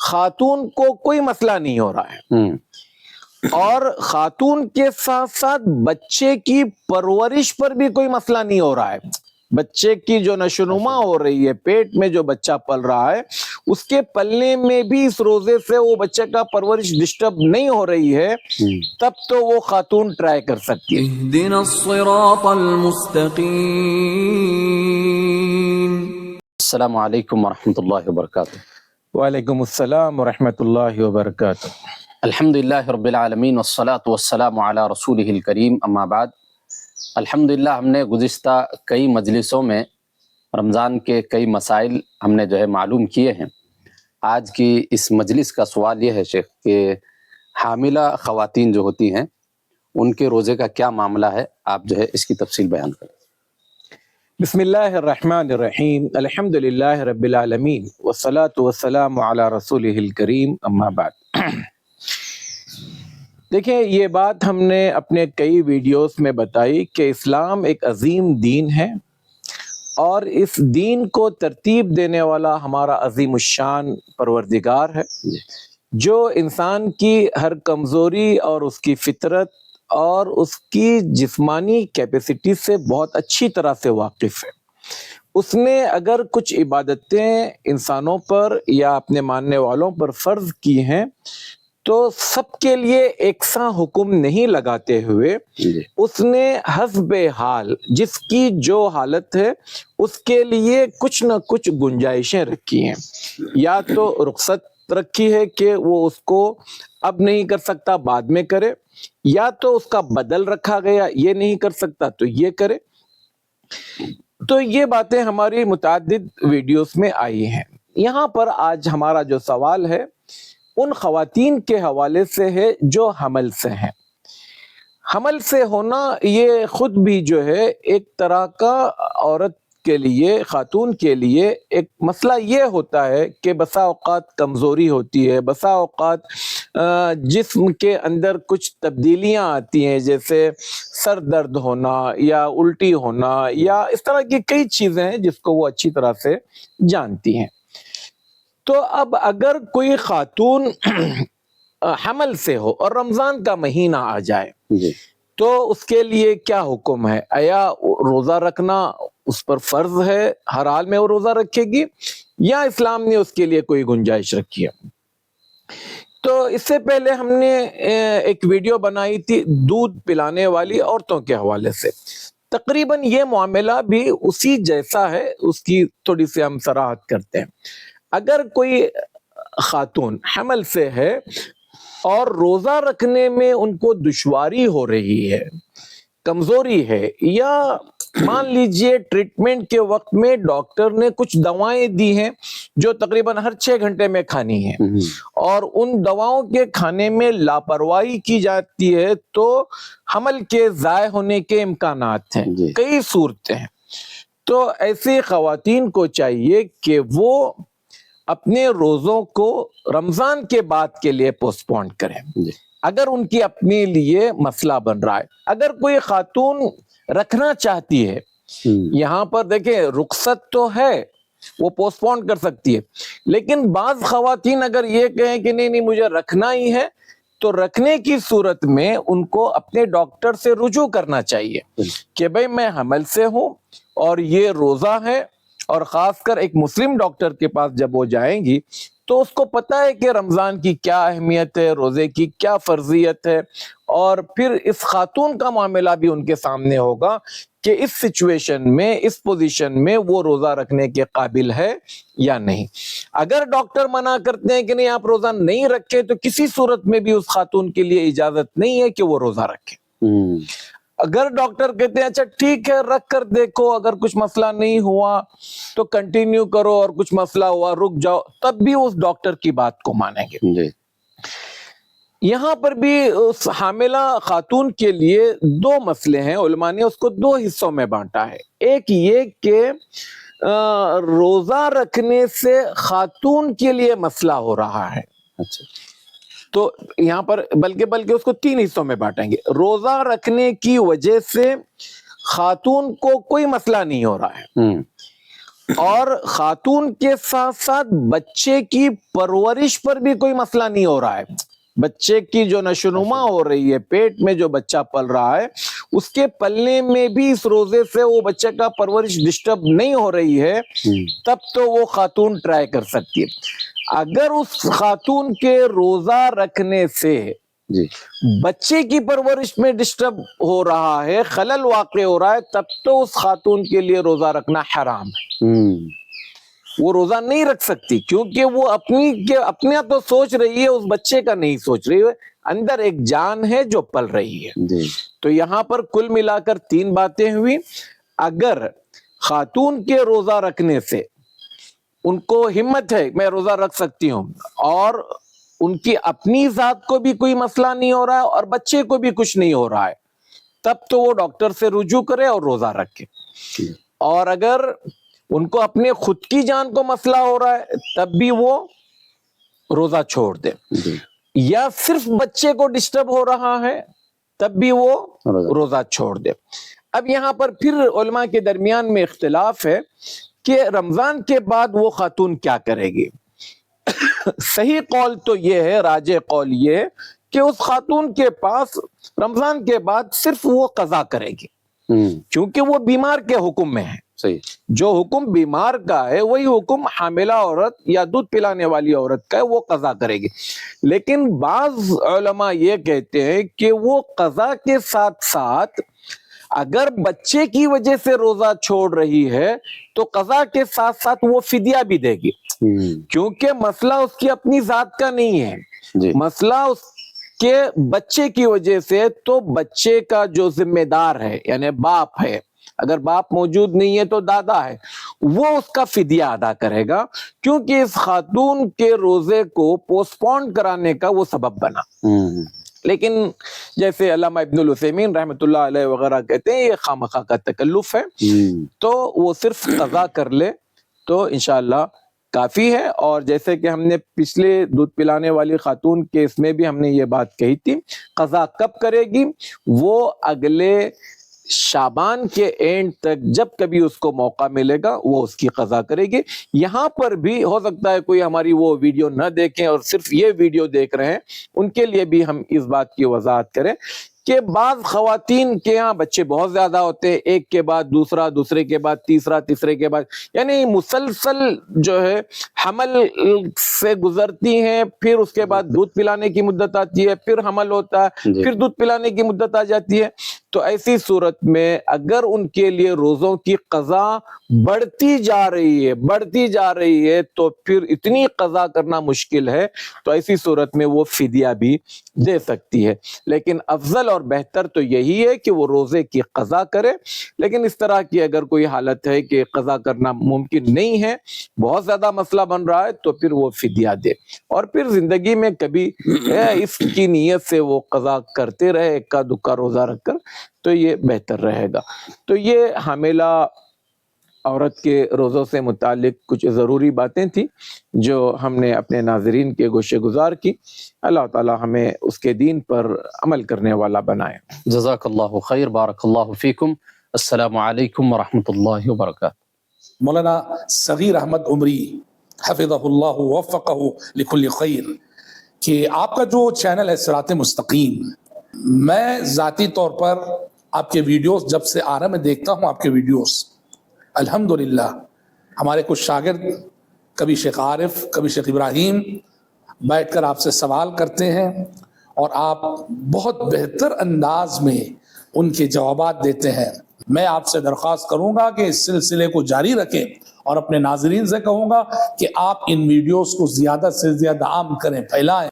خاتون کو کوئی مسئلہ نہیں ہو رہا ہے، اور خاتون کے ساتھ ساتھ بچے کی پرورش پر بھی کوئی مسئلہ نہیں ہو رہا ہے. بچے کی جو نشوونما ہو رہی ہے، پیٹ میں جو بچہ پل رہا ہے، اس کے پلنے میں بھی اس روزے سے وہ بچے کا پرورش ڈسٹرب نہیں ہو رہی ہے، تب تو وہ خاتون ٹرائی کر سکتی ہے. اهدنا الصراط المستقیم. السلام علیکم ورحمۃ اللہ وبرکاتہ. وعلیکم السلام ورحمۃ اللہ وبرکاتہ. الحمدللہ رب العالمین والصلاة والسلام علی رسولہ الکریم، اما بعد. الحمدللہ ہم نے گزشتہ کئی مجلسوں میں رمضان کے کئی مسائل ہم نے جو ہے معلوم کیے ہیں. آج کی اس مجلس کا سوال یہ ہے شیخ کہ حاملہ خواتین جو ہوتی ہیں ان کے روزے کا کیا معاملہ ہے، آپ جو ہے اس کی تفصیل بیان کریں. بسم اللہ الرحمن الرحیم. الحمدللہ رب العالمین والصلاة والسلام علی رسولہ الکریم، اما بعد. دیکھیں، یہ بات ہم نے اپنے کئی ویڈیوز میں بتائی کہ اسلام ایک عظیم دین ہے، اور اس دین کو ترتیب دینے والا ہمارا عظیم الشان پروردگار ہے، جو انسان کی ہر کمزوری اور اس کی فطرت اور اس کی جسمانی کیپیسٹی سے بہت اچھی طرح سے واقف ہے. اس نے اگر کچھ عبادتیں انسانوں پر یا اپنے ماننے والوں پر فرض کی ہیں تو سب کے لیے یکساں حکم نہیں لگاتے ہوئے اس نے حسب حال جس کی جو حالت ہے اس کے لیے کچھ نہ کچھ گنجائشیں رکھی ہیں. یا تو رخصت رکھی ہے کہ وہ اس کو اب نہیں کر سکتا بعد میں کرے، یا تو اس کا بدل رکھا گیا، یہ نہیں کر سکتا تو یہ کرے. تو یہ باتیں ہماری متعدد ویڈیوز میں آئی ہیں. یہاں پر آج ہمارا جو سوال ہے ان خواتین کے حوالے سے ہے جو حمل سے ہیں. حمل سے ہونا یہ خود بھی جو ہے ایک طرح کا عورت کے لیے، خاتون کے لیے ایک مسئلہ یہ ہوتا ہے کہ بسا اوقات کمزوری ہوتی ہے، بسا اوقات جسم کے اندر کچھ تبدیلیاں آتی ہیں، جیسے سر درد ہونا یا الٹی ہونا یا اس طرح کی کئی چیزیں ہیں جس کو وہ اچھی طرح سے جانتی ہیں. تو اب اگر کوئی خاتون حمل سے ہو اور رمضان کا مہینہ آ جائے تو اس کے لیے کیا حکم ہے؟ آیا روزہ رکھنا اس پر فرض ہے، ہر حال میں وہ روزہ رکھے گی، یا اسلام نے اس کے لیے کوئی گنجائش رکھی ہے؟ تو اس سے پہلے ہم نے ایک ویڈیو بنائی تھی دودھ پلانے والی عورتوں کے حوالے سے. تقریباً یہ معاملہ بھی اسی جیسا ہے، اس کی تھوڑی سی ہم صراحت کرتے ہیں. اگر کوئی خاتون حمل سے ہے اور روزہ رکھنے میں ان کو دشواری ہو رہی ہے، کمزوری ہے، یا مان لیجئے ٹریٹمنٹ کے وقت میں ڈاکٹر نے کچھ دوائیں دی ہیں جو تقریباً ہر 6 گھنٹے میں کھانی ہیں، اور ان دواؤں کے کھانے میں لاپرواہی کی جاتی ہے تو حمل کے ضائع ہونے کے امکانات ہیں، کئی صورتیں ہیں. تو ایسی خواتین کو چاہیے کہ وہ اپنے روزوں کو رمضان کے بعد کے لیے پوسٹ پون کریں اگر ان کی اپنے لیے مسئلہ بن رہا ہے. اگر کوئی خاتون رکھنا چاہتی ہے، یہاں پر دیکھیں رخصت تو ہے، وہ پوسٹ پون کر سکتی ہے، لیکن بعض خواتین اگر یہ کہیں کہ نہیں مجھے رکھنا ہی ہے، تو رکھنے کی صورت میں ان کو اپنے ڈاکٹر سے رجوع کرنا چاہیے کہ بھئی میں حمل سے ہوں اور یہ روزہ ہے. اور خاص کر ایک مسلم ڈاکٹر کے پاس جب وہ جائیں گی تو اس کو پتہ ہے کہ رمضان کی کیا اہمیت ہے، روزے کی کیا فرضیت ہے، اور پھر اس خاتون کا معاملہ بھی ان کے سامنے ہوگا کہ اس سچویشن میں، اس پوزیشن میں وہ روزہ رکھنے کے قابل ہے یا نہیں. اگر ڈاکٹر منع کرتے ہیں کہ نہیں آپ روزہ نہیں رکھیں تو کسی صورت میں بھی اس خاتون کے لیے اجازت نہیں ہے کہ وہ روزہ رکھے. اگر ڈاکٹر کہتے ہیں اچھا ٹھیک ہے رکھ کر دیکھو، اگر کچھ مسئلہ نہیں ہوا تو کنٹینیو کرو، اور کچھ مسئلہ ہوا رک جاؤ، تب بھی اس ڈاکٹر کی بات کو مانیں گے. یہاں پر بھی اس حاملہ خاتون کے لیے 2 مسئلے ہیں. علماء نے اس کو 2 حصوں میں بانٹا ہے. ایک یہ کہ روزہ رکھنے سے خاتون کے لیے مسئلہ ہو رہا ہے، تو یہاں پر بلکہ اس کو 3 حصوں میں بانٹیں گے. روزہ رکھنے کی وجہ سے خاتون کو کوئی مسئلہ نہیں ہو رہا ہے، اور خاتون کے ساتھ ساتھ بچے کی پرورش پر بھی کوئی مسئلہ نہیں ہو رہا ہے. بچے کی جو نشوونما ہو رہی ہے، پیٹ میں جو بچہ پل رہا ہے، اس کے پلنے میں بھی اس روزے سے وہ بچے کا پرورش ڈسٹرب نہیں ہو رہی ہے، تب تو وہ خاتون ٹرائی کر سکتی ہے. اگر اس خاتون کے روزہ رکھنے سے جی بچے کی پرورش میں ڈسٹرب ہو رہا ہے، خلل واقع ہو رہا ہے، تب تو اس خاتون کے لیے روزہ رکھنا حرام ہے. وہ روزہ نہیں رکھ سکتی، کیونکہ وہ اپنا تو سوچ رہی ہے، اس بچے کا نہیں سوچ رہی ہے. اندر ایک جان ہے جو پل رہی ہے. جی تو یہاں پر کل ملا کر 3 باتیں ہوئی. اگر خاتون کے روزہ رکھنے سے ان کو ہمت ہے، میں روزہ رکھ سکتی ہوں، اور ان کی اپنی ذات کو بھی کوئی مسئلہ نہیں ہو رہا ہے اور بچے کو بھی کچھ نہیں ہو رہا ہے، تب تو وہ ڈاکٹر سے رجوع کرے اور روزہ رکھے. اور اگر ان کو اپنے خود کی جان کو مسئلہ ہو رہا ہے، تب بھی وہ روزہ چھوڑ دے. یا صرف بچے کو ڈسٹرب ہو رہا ہے، تب بھی وہ روزہ چھوڑ دے. اب یہاں پر پھر علماء کے درمیان میں اختلاف ہے کہ رمضان کے بعد وہ خاتون کیا کرے گی. صحیح قول تو یہ ہے، راجح قول یہ ہے کہ اس خاتون کے پاس رمضان کے بعد صرف وہ قضا کرے گی، کیونکہ وہ بیمار کے حکم میں ہے. صحیح. جو حکم بیمار کا ہے وہی حکم حاملہ عورت یا دودھ پلانے والی عورت کا ہے، وہ قضا کرے گی. لیکن بعض علماء یہ کہتے ہیں کہ وہ قضا کے ساتھ ساتھ اگر بچے کی وجہ سے روزہ چھوڑ رہی ہے تو قضا کے ساتھ ساتھ وہ فدیہ بھی دے گی، کیونکہ مسئلہ اس کی اپنی ذات کا نہیں ہے. مسئلہ اس کے بچے کی وجہ سے، تو بچے کا جو ذمہ دار ہے یعنی باپ ہے، اگر باپ موجود نہیں ہے تو دادا ہے، وہ اس کا فدیہ ادا کرے گا، کیونکہ اس خاتون کے روزے کو پوسٹ پون کرانے کا وہ سبب بنا. لیکن جیسے علامہ ابن العثیمین رحمۃ اللہ علیہ وغیرہ کہتے ہیں یہ خامخواہ کا تکلف ہے، تو وہ صرف قضا کر لے تو انشاءاللہ کافی ہے. اور جیسے کہ ہم نے پچھلے دودھ پلانے والی خاتون کے اس میں بھی ہم نے یہ بات کہی تھی، قضا کب کرے گی؟ وہ اگلے شعبان کے اینڈ تک جب کبھی اس کو موقع ملے گا وہ اس کی قضا کرے گی. یہاں پر بھی ہو سکتا ہے کوئی ہماری وہ ویڈیو نہ دیکھیں اور صرف یہ ویڈیو دیکھ رہے ہیں، ان کے لیے بھی ہم اس بات کی وضاحت کریں کہ بعض خواتین کے ہاں بچے بہت زیادہ ہوتے ہیں، ایک کے بعد دوسرا، دوسرے کے بعد تیسرا، تیسرے کے بعد، یعنی مسلسل جو ہے حمل سے گزرتی ہیں، پھر اس کے بعد دودھ پلانے کی مدت آتی ہے، پھر حمل ہوتا ہے، پھر دودھ پلانے کی مدت آ جاتی ہے. تو ایسی صورت میں اگر ان کے لیے روزوں کی قضا بڑھتی جا رہی ہے تو پھر اتنی قضا کرنا مشکل ہے، تو ایسی صورت میں وہ فدیہ بھی دے سکتی ہے. لیکن افضل اور بہتر تو یہی ہے کہ وہ روزے کی قضا کرے. لیکن اس طرح کی اگر کوئی حالت ہے کہ قضا کرنا ممکن نہیں ہے، بہت زیادہ مسئلہ بن رہا ہے، تو پھر وہ فدیہ دے، اور پھر زندگی میں کبھی اس کی نیت سے وہ قضا کرتے رہے، اکا دکا روزہ رکھ کر، تو یہ بہتر رہے گا. تو یہ حاملہ عورت کے روزوں سے متعلق کچھ ضروری باتیں تھیں جو ہم نے اپنے ناظرین کے گوشے گزار کی. اللہ تعالی ہمیں اس کے دین پر عمل کرنے والا بنائے. جزاک اللہ خیر، بارک اللہ فیکم. السلام علیکم ورحمۃ اللہ وبرکاتہ. مولانا صغیر احمد عمری حفظہ اللہ ووفقہ لکل خیر، کہ آپ کا جو چینل ہے صراط مستقیم، میں ذاتی طور پر آپ کے ویڈیوز جب سے آ رہا میں دیکھتا ہوں آپ کے ویڈیوز، الحمدللہ ہمارے کچھ شاگرد، کبھی شیخ عارف، کبھی شیخ ابراہیم، بیٹھ کر آپ سے سوال کرتے ہیں اور آپ بہت بہتر انداز میں ان کے جوابات دیتے ہیں. میں آپ سے درخواست کروں گا کہ اس سلسلے کو جاری رکھیں، اور اپنے ناظرین سے کہوں گا کہ آپ ان ویڈیوز کو زیادہ سے زیادہ عام کریں، پھیلائیں.